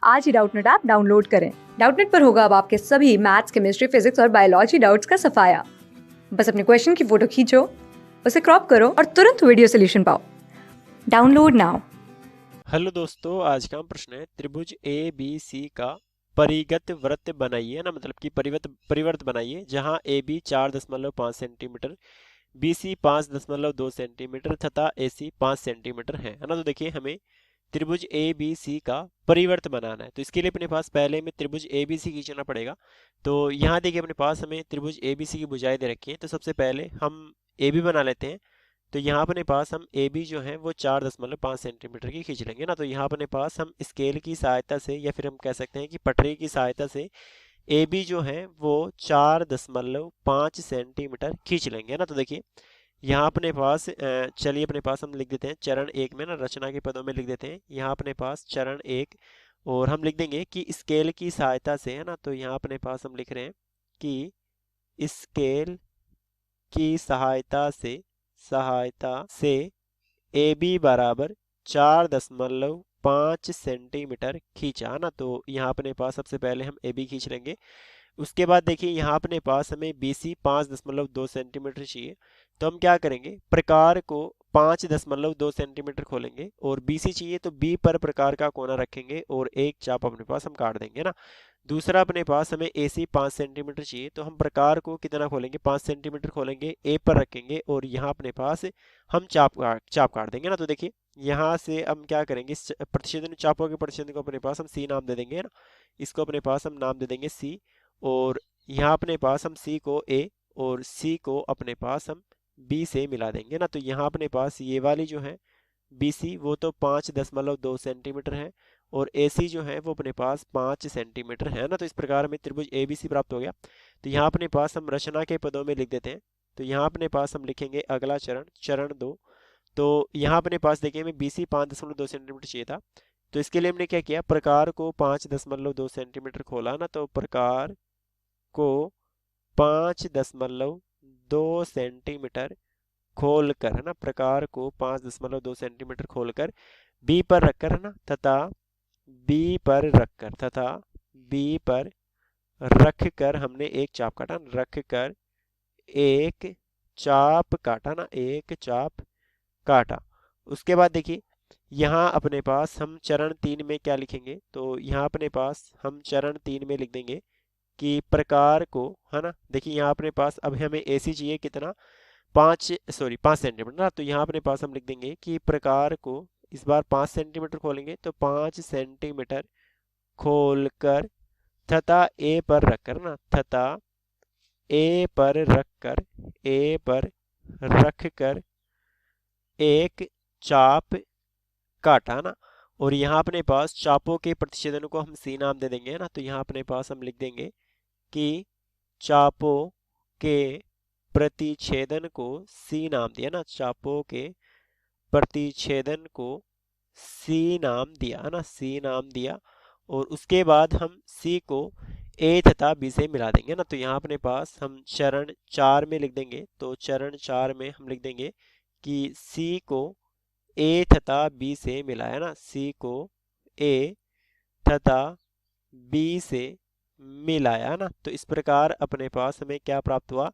आज ही Doubtnut app download करें। Doubtnut पर होगा अब आपके सभी मैथ्स, केमिस्ट्री, फिजिक्स और बायोलॉजी डाउट्स का सफाया। बस अपने क्वेश्चन की फोटो खींचो, उसे क्रॉप करो और तुरंत वीडियो सोल्यूशन पाओ। Download now. हेलो दोस्तों, आज का हम प्रश्न है त्रिभुज ए बी सी का परिगत वृत्त बनाइए ना, मतलब कि परिवर्त बनाइए जहां A B 4.5 centimetre, B C 5.2 centimetre तथा ए सी 5 सेंटीमीटर है ना। तो देखिए हमें त्रिभुज ए बी सी का परिवर्त बनाना है, तो इसके लिए अपने पास पहले हमें त्रिभुज ए बी सी खींचना पड़ेगा। तो यहाँ देखिए अपने पास हमें त्रिभुज ए बी सी की भुजाएं दे रखी हैं, तो सबसे पहले हम ए बी बना लेते हैं। तो यहाँ अपने पास हम ए बी जो है वो 4.5 सेंटीमीटर की खींच लेंगे ना। तो यहाँ अपने पास हम स्केल की सहायता से या फिर हम कह सकते हैं कि पटरी की सहायता से ए बी जो है वो 4.5 सेंटीमीटर खींच लेंगे ना। तो देखिए यहाँ अपने पास चलिए अपने पास हम लिख देते हैं चरण एक में ना, रचना के पदों में लिख देते हैं यहाँ अपने पास चरण एक, और हम लिख देंगे कि स्केल की सहायता से है ना। तो यहाँ अपने पास हम लिख रहे हैं कि स्केल की सहायता से ए बी बराबर 4.5 सेंटीमीटर खींचा ना। तो यहाँ अपने पास सबसे पहले हम ए बी खींच लेंगे। उसके बाद देखिए यहाँ अपने पास हमें बी सी 5.2 सेंटीमीटर चाहिए। तो हम क्या करेंगे, प्रकार को 5.2 सेंटीमीटर खोलेंगे और बी सी चाहिए तो बी पर प्रकार का कोना रखेंगे और एक चाप अपने पास हम काट देंगे ना। दूसरा अपने पास हमें ए सी 5 सेंटीमीटर चाहिए, तो हम प्रकार को कितना खोलेंगे, 5 सेंटीमीटर खोलेंगे, ए पर रखेंगे और यहाँ अपने पास हम चाप काट देंगे ना। तो देखिए यहाँ से हम क्या करेंगे, इस प्रतिच्छेदन चापों के प्रतिच्छेदन को अपने पास हम सी नाम दे देंगे ना। इसको अपने पास हम नाम दे देंगे सी, और यहाँ अपने पास हम सी को ए और सी को अपने पास हम बी से मिला देंगे ना। तो यहाँ अपने पास ये वाली जो है बी सी वो तो 5.2 सेंटीमीटर है और ए सी जो है वो अपने पास 5 सेंटीमीटर है ना। तो इस प्रकार हमें त्रिभुज ए बी सी प्राप्त हो गया। तो यहाँ अपने पास हम रचना के पदों में लिख देते हैं। तो यहाँ अपने पास हम लिखेंगे अगला चरण, चरण दो। तो यहाँ अपने पास देखिए हमें बी सी 5.2 सेंटीमीटर चाहिए था। तो इसके लिए हमने क्या किया, प्रकार को 5.2 सेंटीमीटर खोला ना। तो प्रकार को 5.2 सेंटीमीटर खोलकर है ना, प्रकार को 5.2 सेंटीमीटर खोलकर बी पर रखकर है ना, तथा बी पर रखकर हमने एक चाप काटा, रखकर एक चाप काटा ना, एक चाप काटा। उसके बाद देखिए यहाँ अपने पास हम चरण तीन में क्या लिखेंगे, तो यहाँ अपने पास हम चरण तीन में लिख देंगे कि प्रकार को है ना, देखिए यहाँ अपने पास अब हमें ए सी चाहिए कितना, 5 सेंटीमीटर ना। तो यहाँ अपने पास हम लिख देंगे कि प्रकार को इस बार 5 सेंटीमीटर खोलेंगे, तो 5 सेंटीमीटर खोलकर तथा ए पर रखकर ना, तथा ए पर रखकर ए पर रखकर एक चाप काटा ना। और यहाँ अपने पास चापों के प्रतिच्छेदन को हम सी नाम दे देंगे ना। तो यहाँ अपने पास हम लिख देंगे कि चापों के प्रतिच्छेदन को सी नाम दिया ना, चापों के प्रतिच्छेदन को सी नाम दिया ना, सी नाम दिया। और उसके बाद हम सी को ए तथा बी से मिला देंगे ना। तो यहाँ अपने पास हम चरण चार में लिख देंगे, तो चरण चार में हम लिख देंगे कि सी को ए तथा बी से मिलाया ना, सी को ए तथा बी से मिलाया ना। तो इस प्रकार अपने पास हमें क्या प्राप्त हुआ,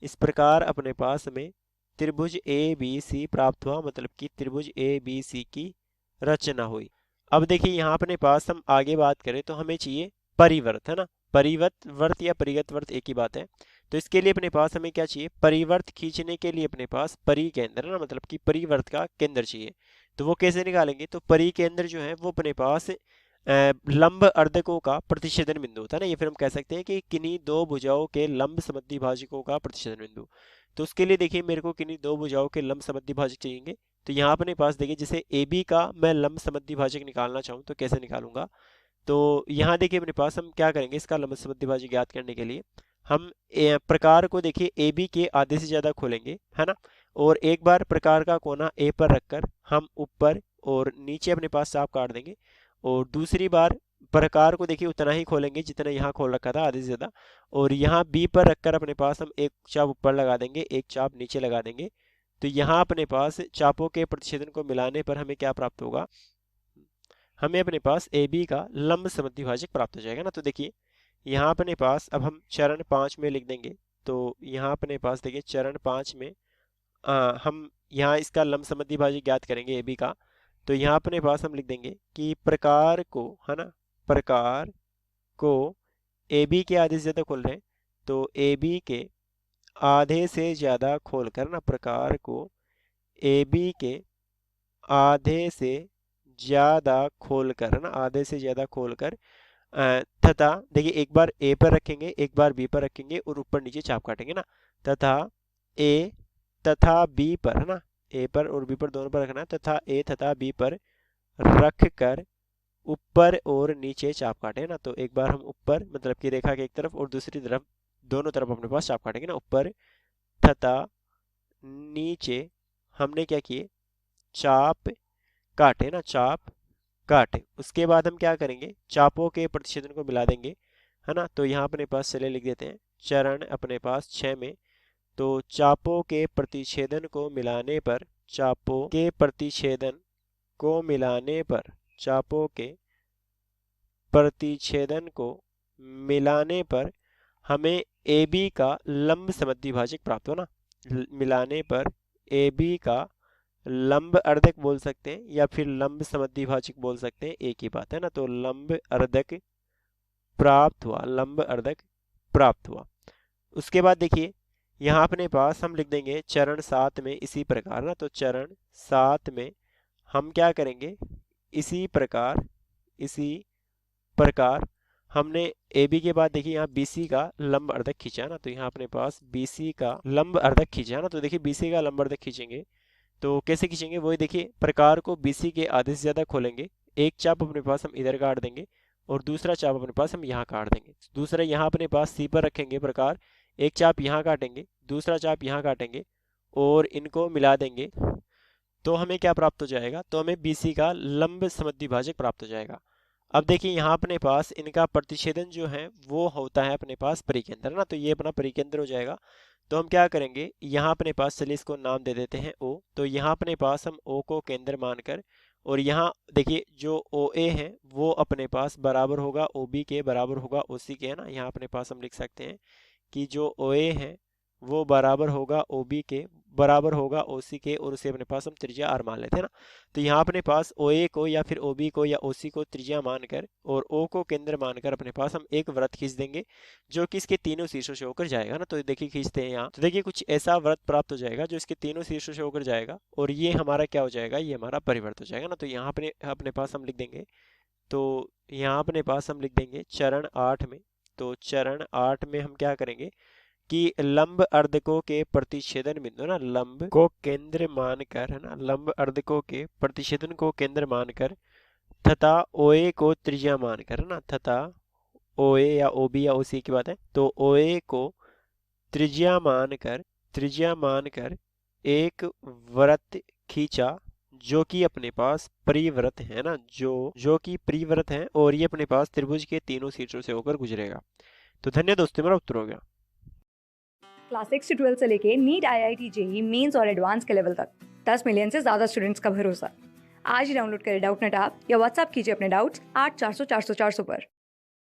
इस प्रकार अपने पास हमें त्रिभुज ए बी सी प्राप्त हुआ, मतलब कि त्रिभुज ए बी सी की रचना हुई। अब देखिए यहाँ अपने पास हम आगे बात करें तो हमें चाहिए परिवर्त है ना, परिवर्त वर्त या परिगत वर्त एक ही बात है। तो इसके लिए अपने पास हमें क्या चाहिए, परिवर्त खींचने के लिए अपने पास परिकेंद्र ना, मतलब कि परिवर्त का केंद्र चाहिए। तो वो कैसे निकालेंगे, तो परिकेंद्र जो है वो अपने पास लंब अर्धकों का प्रतिच्छेदन बिंदु होता है ना, या फिर हम कह सकते हैं कि किन्हीं दो भुजाओं के लंब समद्विभाजकों का प्रतिच्छेदन बिंदु। तो उसके लिए देखिए मेरे को किन्हीं दो भुजाओं के लंब समद्विभाजक चाहिए। तो यहाँ अपने पास देखिए जैसे ए बी का मैं लंब समद्विभाजक निकालना चाहूँ तो कैसे निकालूंगा, तो यहाँ देखिए अपने पास हम क्या करेंगे, इसका लंब समद्विभाजक ज्ञात करने के लिए हम प्रकार को देखिए ए बी के आधे से ज़्यादा खोलेंगे है ना, और एक बार प्रकार का कोना ए पर रखकर हम ऊपर और नीचे अपने पास चाप काट देंगे, और दूसरी बार प्रकार को देखिए उतना ही खोलेंगे जितना यहाँ खोल रखा था आधे से ज़्यादा, और यहाँ बी पर रखकर अपने पास हम एक चाप ऊपर लगा देंगे, एक चाप नीचे लगा देंगे। तो यहाँ अपने पास चापों के प्रतिच्छेदन को मिलाने पर हमें क्या प्राप्त होगा, हमें अपने पास ए बी का लंब समद्विभाजक प्राप्त हो जाएगा ना। तो देखिए यहाँ अपने पास अब हम चरण 5 में लिख देंगे। तो यहाँ अपने पास देखिए चरण 5 में हम यहाँ इसका लंब समद्विभाजक ज्ञात करेंगे ए बी का। तो यहाँ अपने पास हम लिख देंगे कि प्रकार को, है ना, प्रकार को ए बी के आधे से ज़्यादा खोल रहे हैं, तो ए बी के आधे से ज़्यादा खोलकर ना, प्रकार को ए बी के आधे से ज़्यादा खोलकर ना, आधे से ज़्यादा खोलकर तथा देखिए एक बार ए पर रखेंगे, एक बार बी पर रखेंगे और ऊपर नीचे चाप काटेंगे ना, तथा ए तथा बी पर, है ना, ए पर और बी पर दोनों पर रखना है, तथा ए तथा बी पर रख कर ऊपर और नीचे चाप काटे ना। तो एक बार हम ऊपर मतलब कि रेखा के एक तरफ और दूसरी तरफ दोनों तरफ अपने पास चाप काटेंगे ना, ऊपर तथा नीचे हमने क्या किए, चाप काटे ना, चाप काटे। उसके बाद हम क्या करेंगे, चापों के प्रतिच्छेदन को मिला देंगे, है ना। तो यहाँ अपने पास चले लिख देते हैं चरण अपने पास 6 में। तो चापों के प्रतिच्छेदन को मिलाने पर, चापों के प्रतिच्छेदन को मिलाने पर, चापों के प्रतिच्छेदन को मिलाने पर हमें ए बी का लंब समद्विभाजक प्राप्त हो ना। मिलाने पर ए बी का लंब अर्धक बोल सकते हैं या फिर लंब समद्विभाजक बोल सकते हैं, एक ही बात है ना। तो लंब अर्धक प्राप्त हुआ, लंब अर्धक प्राप्त हुआ। उसके बाद देखिए यहाँ अपने पास हम लिख देंगे चरण 7 में इसी प्रकार ना। तो चरण 7 में हम क्या करेंगे, इसी प्रकार हमने ए बी के बाद देखिए यहाँ बी सी का लंब अर्धक खींचा ना। तो यहाँ अपने पास बी सी का लंब अर्धक खींचा ना। तो देखिए बी सी का लंब अर्धक खींचेंगे तो कैसे खींचेंगे, वही देखिए प्रकार को बी सी के आधे से ज़्यादा खोलेंगे, एक चाप अपने पास हम इधर काट देंगे और दूसरा चाप अपने पास हम यहाँ काट देंगे। दूसरा यहाँ अपने पास सी पर रखेंगे प्रकार, एक चाप यहाँ काटेंगे, दूसरा चाप यहाँ काटेंगे और इनको मिला देंगे। तो हमें क्या प्राप्त हो जाएगा, तो हमें बी सी का लंब समद्विभाजक प्राप्त हो जाएगा। अब देखिए यहाँ अपने पास इनका प्रतिच्छेदन जो है वो होता है अपने पास परिकेंद्र ना। तो ये अपना परिकेंद्र हो जाएगा। तो हम क्या करेंगे, यहाँ अपने पास चलिए इसको नाम दे देते हैं ओ। तो यहाँ अपने पास हम ओ को केंद्र मानकर, और यहाँ देखिए जो ओ ए है वो अपने पास बराबर होगा ओ बी के, बराबर होगा ओ सी के, है ना। यहाँ अपने पास हम लिख सकते हैं कि जो ओ ए है वो बराबर होगा ओ बी के, बराबर होगा ओ सी के, और उसे अपने पास हम त्रिज्या आर मान लेते हैं ना। तो यहाँ अपने पास ओ ए को या फिर ओ बी को या ओ सी को त्रिज्या मानकर और ओ को केंद्र मानकर अपने पास हम एक वृत्त खींच देंगे जो कि इसके तीनों शीर्षों से होकर जाएगा ना। तो देखिए खींचते हैं यहाँ, तो देखिए कुछ ऐसा वृत्त प्राप्त हो जाएगा जो इसके तीनों शीर्षों से होकर जाएगा और ये हमारा क्या हो जाएगा, ये हमारा परिवर्त हो जाएगा ना। तो यहाँ अपने पास हम लिख देंगे, तो यहाँ अपने पास हम लिख देंगे चरण 8 में। तो चरण 8 में हम क्या करेंगे कि लंब अर्धकों के प्रतिच्छेदन बिंदु ना, लंब को केंद्र मानकर, है ना, लंब अर्धकों के प्रतिच्छेदन को केंद्र मानकर तथा ओए को त्रिज्या मानकर, है ना, तथा ओए या ओबी या ओसी की बात है, तो ओए को त्रिज्या मानकर एक वृत्त खींचा जो कि अपने पास परिवृत्त है ना, जो कि परिवृत्त है और ये अपने पास त्रिभुज के तीनों शीर्षों से होकर गुजरेगा। तो धन्यवाद दोस्तों, मेरा उत्तर हो गया। क्लास 6 से 12 से लेके नीट, IIT, जेईई मेंस और एडवांस के लेवल तक 10 मिलियन से ज़्यादा स्टूडेंट्स का भरोसा। आज ही डाउनलोड करें डाउटनेट ऐप या व्हाट्सएप कीजिए अपने डाउट्स 8400 400 400 पर।